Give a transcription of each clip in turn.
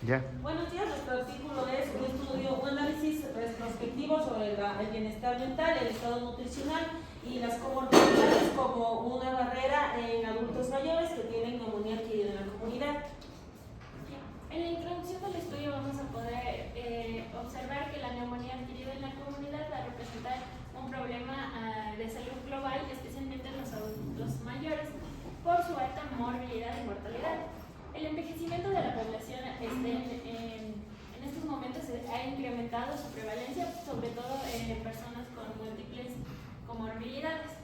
Ya. Buenos días, nuestro artículo es un estudio, un análisis retrospectivo sobre el bienestar mental, el estado nutricional y las comorbilidades como una barrera en adultos mayores que tienen neumonía adquirida en la comunidad. En la introducción del estudio vamos a poder observar que la neumonía adquirida en la comunidad va a representar un problema de salud global, especialmente en los adultos mayores, por su alta morbilidad y mortalidad. El envejecimiento de la población en estos momentos ha incrementado su prevalencia, sobre todo en personas con múltiples comorbilidades.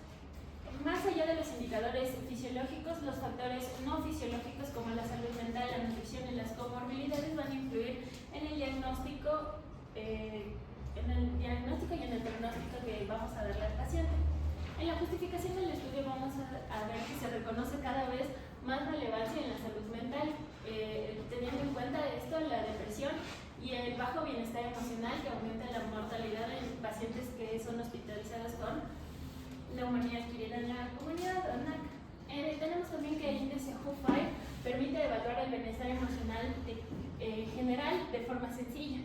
Más allá de los indicadores fisiológicos, los factores no fisiológicos como la salud mental, la nutrición y las comorbilidades van a influir en el diagnóstico, y en el pronóstico que vamos a darle al paciente. En la justificación del estudio vamos a ver que se reconoce cada vez más relevancia en la salud mental, teniendo en cuenta esto, la depresión y el bajo bienestar emocional que aumenta la mortalidad en pacientes que son hospitalizados con neumonía adquirida en la comunidad NAC. Tenemos también que el índice WHO5 permite evaluar el bienestar emocional general de forma sencilla.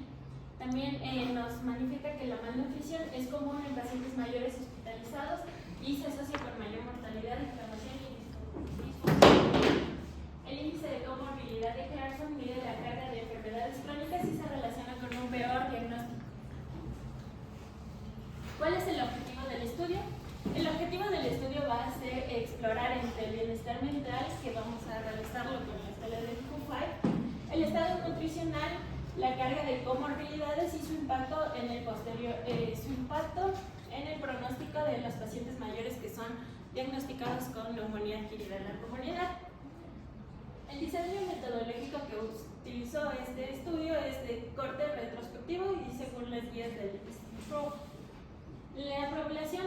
También nos manifiesta que la malnutrición es común en pacientes mayores hospitalizados y se asocia con mayor mortalidad, inflamación y disfunción. El índice de comorbilidad de Clarkson mide la carga de enfermedades crónicas y se relaciona con un peor diagnóstico. ¿Cuál es el objetivo del estudio? El objetivo del estudio va a ser explorar entre el bienestar mental, que vamos a realizarlo con la escala del WHO5, el estado nutricional, la carga de comorbilidades y su impacto en el pronóstico de los pacientes mayores que son diagnosticados con neumonía adquirida en la comunidad. El diseño metodológico que utilizó este estudio es de corte retrospectivo y según las guías del Stroke. La población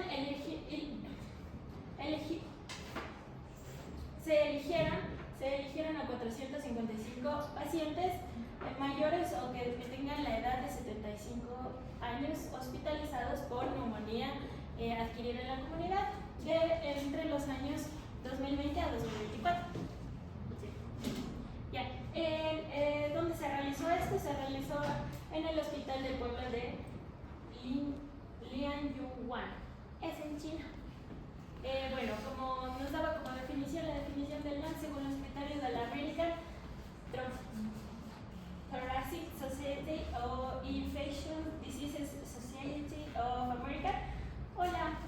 se eligieron a 455 pacientes mayores o que tengan la edad de 75 años hospitalizados por neumonía adquirida en la comunidad entre los años 2020 a 2024. Ya. ¿Dónde se realizó esto? Se realizó en el Hospital del Pueblo de Lianyuan. Es en China. Bueno, como nos daba como definición, la definición del NAC según los criterios de la American Thoracic Society o Infectious Diseases Society of America. Hola.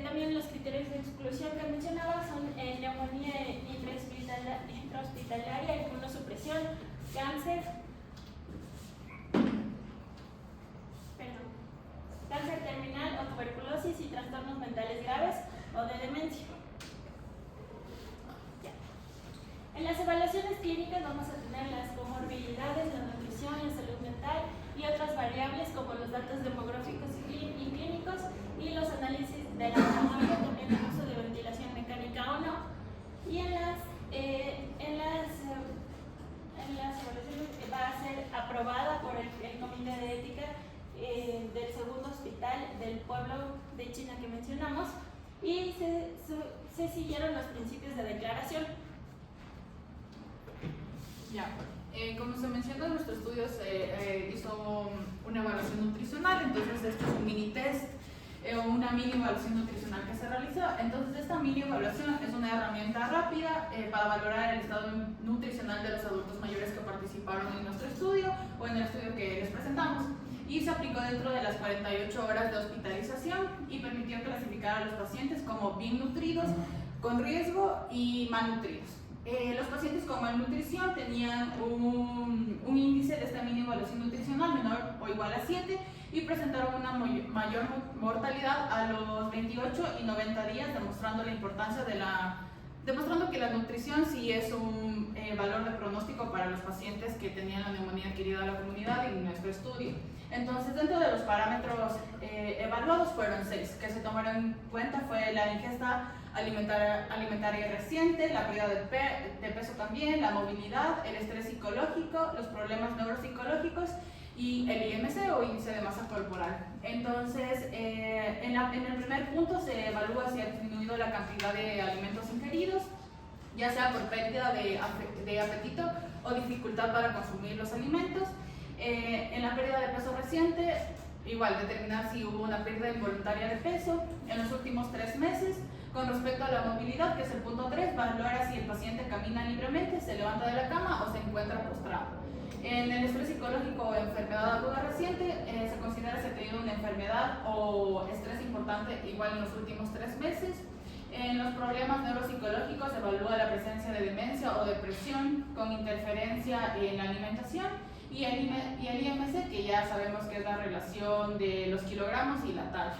También los criterios de exclusión que mencionaba son neumonía intrahospitalaria, inmunosupresión, cáncer, cáncer terminal o tuberculosis y trastornos mentales graves o de demencia. Ya. En las evaluaciones clínicas vamos a tener las comorbilidades, la nutrición, la salud mental y otras variables como los datos demográficos y clínicos y los análisis de la anatomía, también el uso de ventilación mecánica o no. Y en las evaluaciones va a ser aprobada por el Comité de Ética del segundo hospital del pueblo de China que mencionamos y se siguieron los principios de declaración. Ya, como se mencionó, nuestro estudio hizo una evaluación nutricional, entonces esto es un mini test, una mini evaluación nutricional que se realizó. Entonces esta mini evaluación es una herramienta rápida para valorar el estado nutricional de los adultos mayores que participaron en nuestro estudio o en el estudio que les presentamos, y se aplicó dentro de las 48 horas de hospitalización y permitió clasificar a los pacientes como bien nutridos, con riesgo y malnutridos. Los pacientes con malnutrición tenían un índice de esta mini evaluación nutricional menor o igual a 7 y presentaron una mayor mortalidad a los 28 y 90 días, demostrando que la nutrición sí es un valor de pronóstico para los pacientes que tenían la neumonía adquirida en la comunidad en nuestro estudio. Entonces, dentro de los parámetros evaluados fueron 6 que se tomaron en cuenta: fue la ingesta alimentaria reciente, la pérdida de peso también, la movilidad, el estrés psicológico, los problemas neuropsicológicos y el IMC o índice de masa corporal. Entonces, en el primer punto se evalúa si ha disminuido la cantidad de alimentos ingeridos, ya sea por pérdida de apetito o dificultad para consumir los alimentos. En la pérdida de peso reciente, igual determinar si hubo una pérdida involuntaria de peso en los últimos 3 meses. Con respecto a la movilidad, que es el punto 3, valorar si el paciente camina libremente, se levanta de la cama o se encuentra postrado. En el estrés psicológico o enfermedad aguda reciente, se considera si ha tenido una enfermedad o estrés importante igual en los últimos 3 meses. En los problemas neuropsicológicos se evalúa la presencia de demencia o depresión con interferencia en la alimentación. Y el IMC, que ya sabemos que es la relación de los kilogramos y la talla.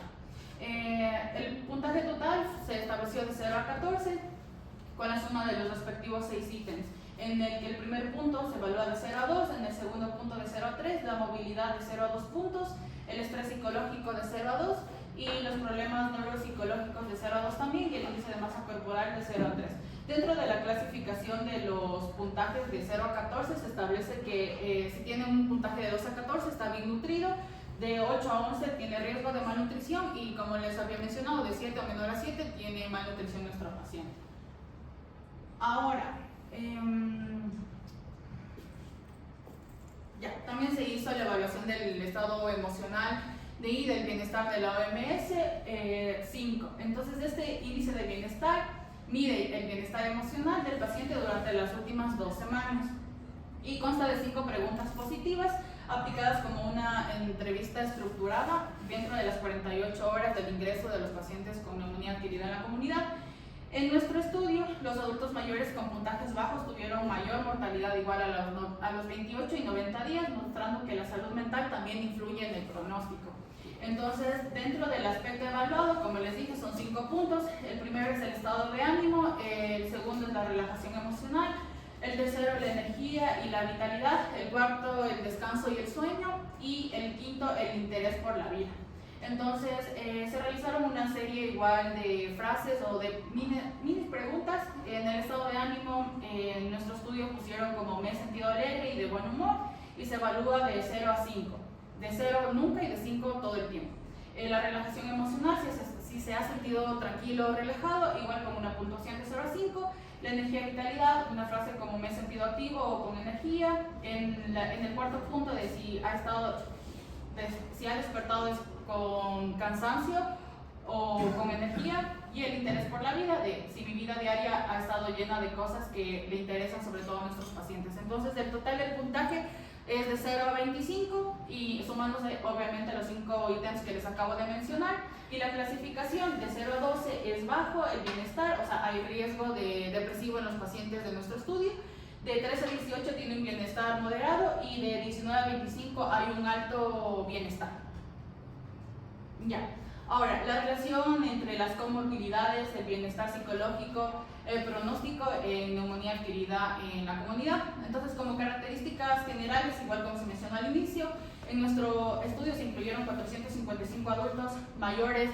El puntaje total se estableció de 0 a 14 con la suma de los respectivos 6 ítems, en el que el primer punto se evalúa de 0 a 2, en el segundo punto de 0 a 3, la movilidad de 0 a 2 puntos, el estrés psicológico de 0 a 2 y los problemas neuropsicológicos de 0 a 2 también, y el índice de masa corporal de 0 a 3. Dentro de la clasificación de los puntajes de 0 a 14 se establece que si tiene un puntaje de 2 a 14 está bien nutrido, de 8 a 11 tiene riesgo de malnutrición y, como les había mencionado, de 7 o menor a 7 tiene malnutrición nuestro paciente. Ahora, también se hizo la evaluación del estado emocional y del bienestar de la OMS 5. Entonces, este índice de bienestar mide el bienestar emocional del paciente durante las últimas 2 semanas y consta de 5 preguntas positivas aplicadas como una entrevista estructurada dentro de las 48 horas del ingreso de los pacientes con neumonía adquirida en la comunidad. En nuestro estudio, los adultos mayores con puntajes bajos tuvieron mayor mortalidad igual a los 28 y 90 días, mostrando que la salud mental también influye en el pronóstico. Entonces, dentro del aspecto evaluado, como les dije, son 5 puntos. El primero es el estado de ánimo, el segundo es la relajación emocional, el tercero la energía y la vitalidad, el cuarto el descanso y el sueño, y el quinto el interés por la vida. Entonces, se realizaron una serie igual de frases o de mini preguntas. En el estado de ánimo, en nuestro estudio pusieron como me he sentido alegre y de buen humor, y se evalúa de 0 a 5, de 0 nunca y de 5 todo el tiempo. La relajación emocional, si se ha sentido tranquilo o relajado, igual con una puntuación de 0 a 5. La energía y vitalidad, una frase como me he sentido activo o con energía. En el cuarto punto de si ha despertado con cansancio o con energía, y el interés por la vida, de si mi vida diaria ha estado llena de cosas que le interesan sobre todo a nuestros pacientes. Entonces, el total del puntaje es de 0 a 25 y sumándose obviamente los 5 ítems que les acabo de mencionar. Y la clasificación de 0 a 12 es bajo el bienestar, o sea, hay riesgo de depresivo en los pacientes de nuestro estudio. De 13 a 18 tiene un bienestar moderado y de 19 a 25 hay un alto bienestar. Ahora, la relación entre las comorbilidades, el bienestar psicológico, el pronóstico en neumonía adquirida en la comunidad. Entonces, como características generales, igual como se mencionó al inicio, en nuestro estudio se incluyeron 455 adultos mayores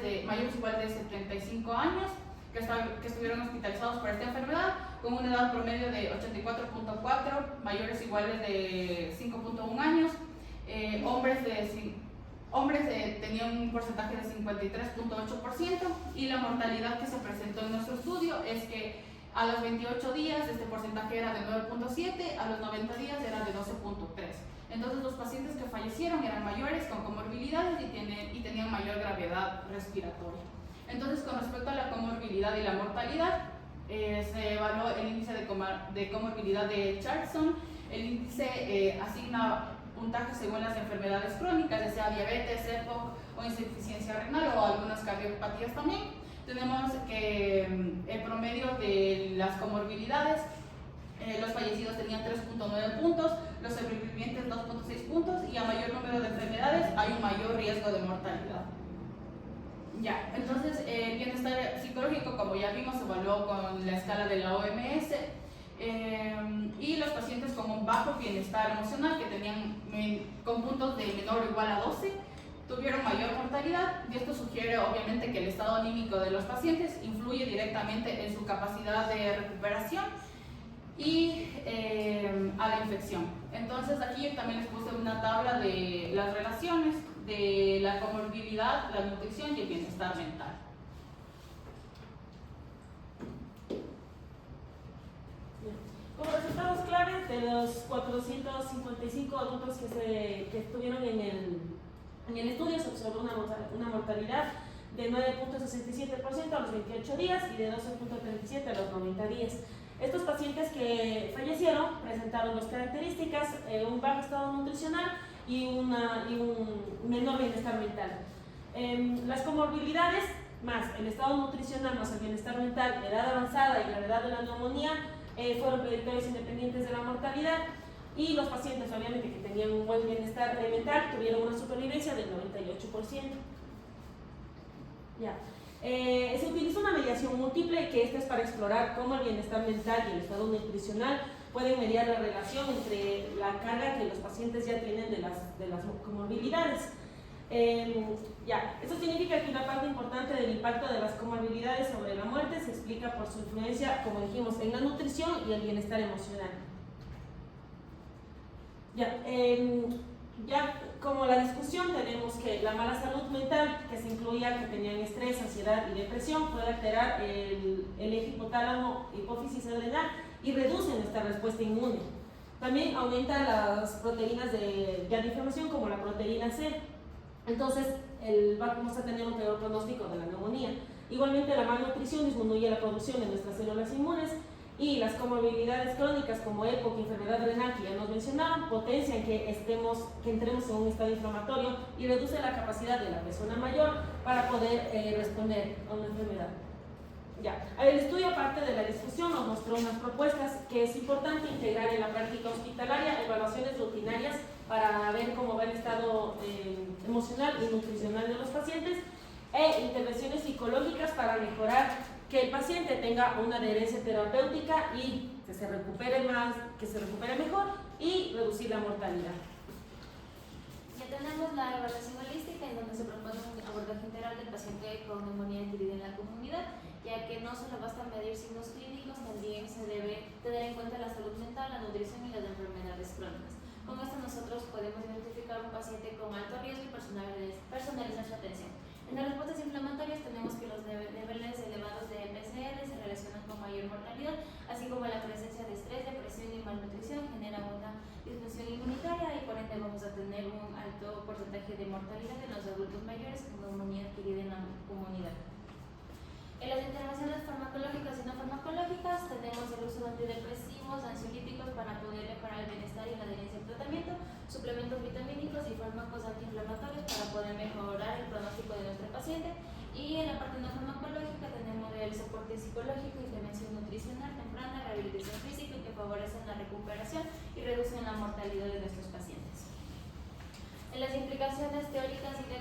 igual de 75 años que estuvieron hospitalizados por esta enfermedad, con una edad promedio de 84.4, mayores iguales de 5.1 años, hombres tenían un porcentaje de 53.8%, y la mortalidad que se presentó en nuestro estudio es que a los 28 días este porcentaje era de 9.7, a los 90 días era de 12.3. Entonces, los pacientes que fallecieron eran mayores con comorbilidades y tenían mayor gravedad respiratoria. Entonces, con respecto a la comorbilidad y la mortalidad, se evaluó el índice de comorbilidad de Charlson. El índice asigna puntaje según las enfermedades crónicas, ya sea diabetes, EPOC o insuficiencia renal o algunas cardiopatías también. Tenemos que el promedio de las comorbilidades, los fallecidos tenían 3.9 puntos, los sobrevivientes 2.6 puntos, y a mayor número de enfermedades hay un mayor riesgo de mortalidad. Entonces, el bienestar psicológico, como ya vimos, se evaluó con la escala de la OMS. Y los pacientes con un bajo bienestar emocional, que tenían con puntos de menor o igual a 12, tuvieron mayor mortalidad, y esto sugiere obviamente que el estado anímico de los pacientes influye directamente en su capacidad de recuperación y a la infección. Entonces, aquí también les puse una tabla de las relaciones de la comorbilidad, la nutrición y el bienestar mental. Como resultados claves de los 455 adultos que estuvieron en el estudio, se observó una mortalidad de 9.67% a los 28 días y de 12.37% a los 90 días. Estos pacientes que fallecieron presentaron dos características, un bajo estado nutricional y un menor bienestar mental. Las comorbilidades, más el estado nutricional, más el bienestar mental, la edad avanzada y la gravedad de la neumonía, fueron predictores independientes de la mortalidad, y los pacientes, obviamente, que tenían un buen bienestar mental tuvieron una supervivencia del 98%. Ya. Se utilizó una mediación múltiple, que esta es para explorar cómo el bienestar mental y el estado nutricional pueden mediar la relación entre la carga que los pacientes ya tienen de las comorbilidades. Esto significa que una parte importante del impacto de las comorbilidades sobre la muerte se explica por su influencia, como dijimos, en la nutrición y el bienestar emocional. Como la discusión, tenemos que la mala salud mental, que se incluía que tenían estrés, ansiedad y depresión, puede alterar el eje hipotálamo, hipófisis adrenal, y reduce nuestra respuesta inmune. También aumenta las proteínas de inflamación, como la proteína C. Entonces, vamos a tener un peor pronóstico de la neumonía. Igualmente, la malnutrición disminuye la producción de nuestras células inmunes, y las comorbilidades crónicas como EPOC, enfermedad renal, que ya nos mencionaban, potencian que entremos en un estado inflamatorio y reduce la capacidad de la persona mayor para poder responder a una enfermedad. El estudio, aparte de la discusión, nos mostró unas propuestas que es importante integrar en la práctica hospitalaria, evaluaciones rutinarias para ver cómo va el estado emocional y nutricional de los pacientes, e intervenciones psicológicas para mejorar que el paciente tenga una adherencia terapéutica y que se recupere mejor, y reducir la mortalidad. Ya tenemos la evaluación holística, en donde se propone un abordaje integral del paciente con neumonía adquirida en la comunidad, ya que no solo basta medir signos clínicos, también se debe tener en cuenta la salud mental, la nutrición y las enfermedades crónicas. Con esto nosotros podemos identificar un paciente con alto riesgo y personalizar su atención. En las respuestas inflamatorias tenemos que los niveles elevados de PCR se relacionan con mayor mortalidad, así como la presencia de estrés, depresión y malnutrición generan una disfunción inmunitaria, y por ende vamos a tener un alto porcentaje de mortalidad en los adultos mayores con neumonía adquirida en la comunidad. En las intervenciones farmacológicas y no farmacológicas tenemos el uso de antidepresivos, ansiolíticos para poder mejorar el bienestar y la adherencia al tratamiento, suplementos vitamínicos y fármacos antiinflamatorios para poder mejorar el pronóstico de nuestro paciente. Y en la parte no farmacológica tenemos el soporte psicológico, intervención nutricional temprana, rehabilitación física, que favorecen la recuperación y reducen la mortalidad de nuestros pacientes. En las implicaciones teóricas y de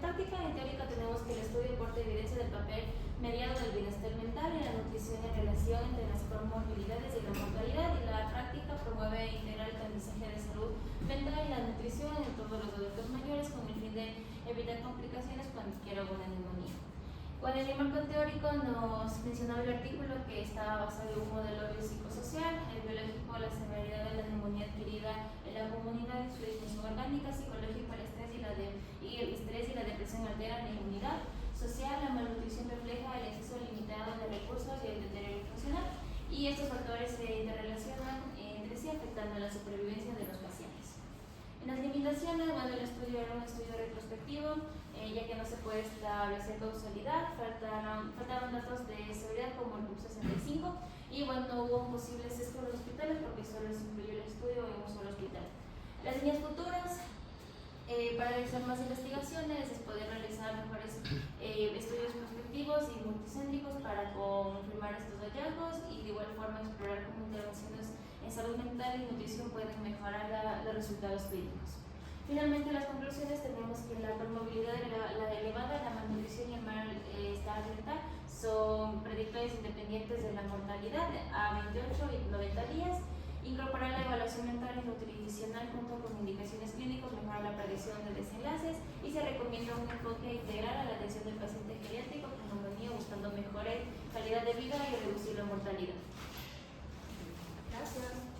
práctica, en teórica tenemos que el estudio aporta evidencia del papel mediado del bienestar mental y la nutrición en relación entre las comorbilidades y la mortalidad, y la práctica promueve e integra el aprendizaje de salud mental y la nutrición en todos los adultos mayores con el fin de evitar complicaciones cuando adquiera alguna neumonía. Con el marco teórico nos mencionaba el artículo que está basado en un modelo biopsicosocial, el biológico, la severidad de la neumonía adquirida en la comunidad y su disfunción orgánica, psicológica, el estrés y la depresión alteran la inmunidad social, la malnutrición refleja el exceso limitado de recursos y el deterioro funcional, y estos factores se interrelacionan entre sí, afectando la supervivencia de los pacientes. En las limitaciones, el estudio era un estudio retrospectivo, ya que no se puede establecer causalidad, faltaron datos de seguridad como el PUB65, y no hubo un posible sesgo de los hospitales porque solo se incluyó el estudio en un solo hospital. Las líneas futuras, para realizar más investigaciones, es poder realizar mejores estudios prospectivos y multicéntricos para confirmar estos hallazgos, y de igual forma explorar cómo intervenciones en salud mental y nutrición pueden mejorar los resultados clínicos. Finalmente, las conclusiones tenemos que la comorbilidad elevada, la malnutrición y el malestar mental son predictores independientes de la mortalidad a 28 y 90 días. Incorporar la evaluación mental y nutricional junto con indicaciones clínicas mejora la predicción de desenlaces, y se recomienda un enfoque integral a la atención del paciente geriátrico con neumonía, buscando mejor calidad de vida y reducir la mortalidad. Gracias.